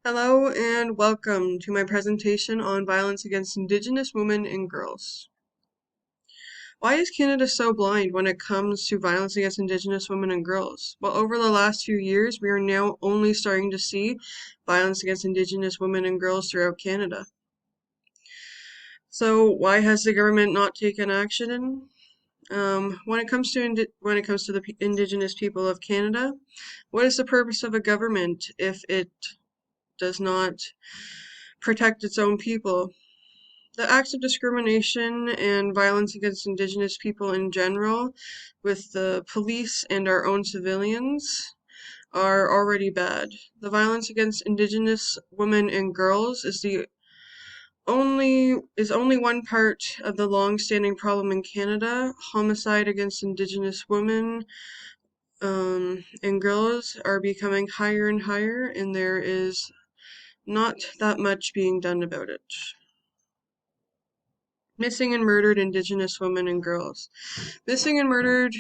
Hello and welcome to my presentation on violence against Indigenous women and girls. Why is Canada so blind when it comes to violence against Indigenous women and girls? Well, over the last few years, we are now only starting to see violence against Indigenous women and girls throughout Canada. So why has the government not taken action? When it comes to the Indigenous people of Canada, what is the purpose of a government if it does not protect its own people? The acts of discrimination and violence against Indigenous people in general, with the police and our own civilians, are already bad. The violence against Indigenous women and girls is only one part of the long-standing problem in Canada. Homicide against Indigenous women and girls are becoming higher and higher, and there is not that much being done about it. Missing and Murdered Indigenous Women and Girls. Missing and Murdered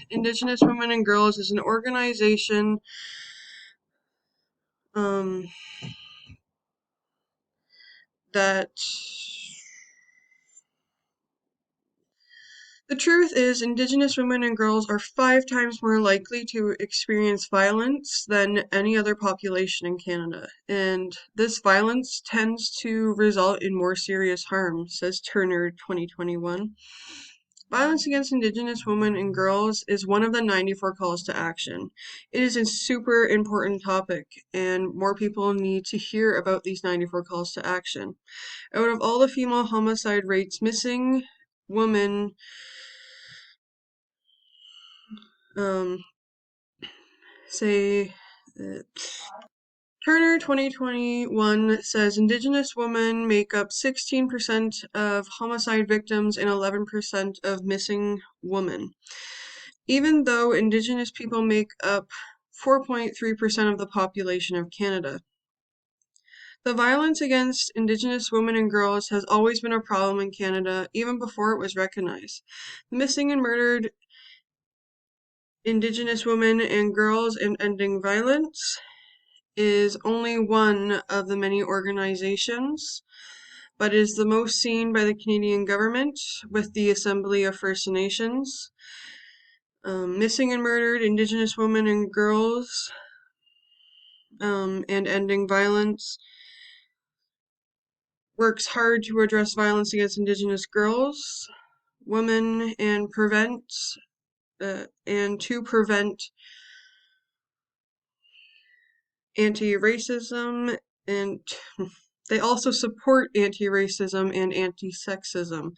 Indigenous Women and Girls is an organization um, that the truth is Indigenous women and girls are 5 times more likely to experience violence than any other population in Canada. And this violence tends to result in more serious harm, says Turner 2021. Violence against Indigenous women and girls is one of the 94 calls to action. It is a super important topic, and more people need to hear about these 94 calls to action. Out of all the female homicide rates, missing women, um, say, uh, Turner 2021 says Indigenous women make up 16% of homicide victims and 11% of missing women. Even though Indigenous people make up 4.3% of the population of Canada. The violence against Indigenous women and girls has always been a problem in Canada, even before it was recognized. Missing and Murdered Indigenous Women and Girls and Ending Violence is only one of the many organizations, but is the most seen by the Canadian government with the Assembly of First Nations. Missing and Murdered Indigenous Women and Girls and Ending Violence works hard to address violence against Indigenous girls, women, and to prevent anti-racism, and they also support anti-racism and anti-sexism.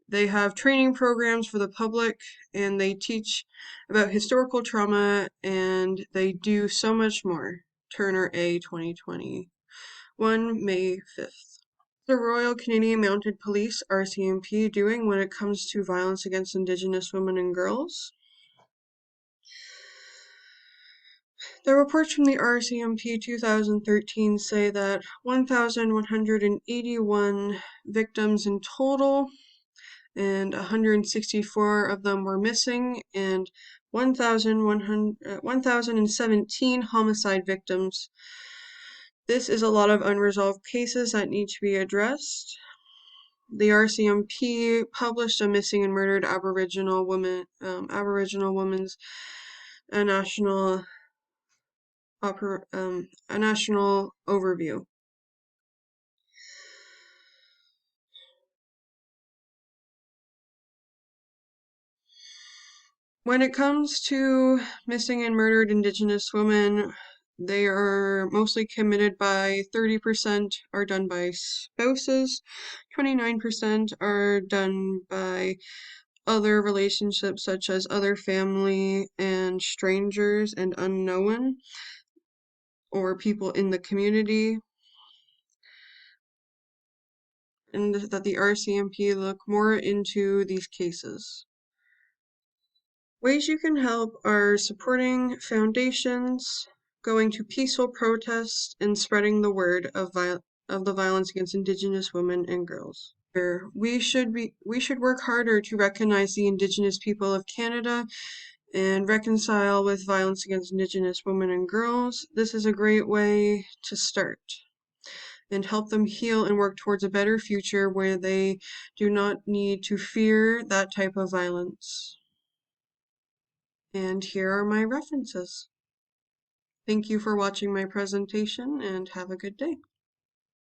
They have training programs for the public, and they teach about historical trauma, and they do so much more. Turner A 2021, May 5th. The Royal Canadian Mounted Police, RCMP, doing when it comes to violence against Indigenous women and girls? The reports from the RCMP 2013 say that 1,181 victims in total, and 164 of them were missing, and 1,017 homicide victims. This is a lot of unresolved cases that need to be addressed. The RCMP published a missing and murdered Aboriginal women's a national overview. When it comes to missing and murdered Indigenous women, they are mostly committed by 30% are done by spouses, 29% are done by other relationships such as other family and strangers and unknown, or people in the community, and that the RCMP look more into these cases. Ways you can help are supporting foundations, going to peaceful protests, and spreading the word of the violence against Indigenous women and girls. We should work harder to recognize the Indigenous people of Canada and reconcile with violence against Indigenous women and girls. This is a great way to start. and help them heal and work towards a better future where they do not need to fear that type of violence. And here are my references. Thank you for watching my presentation and have a good day.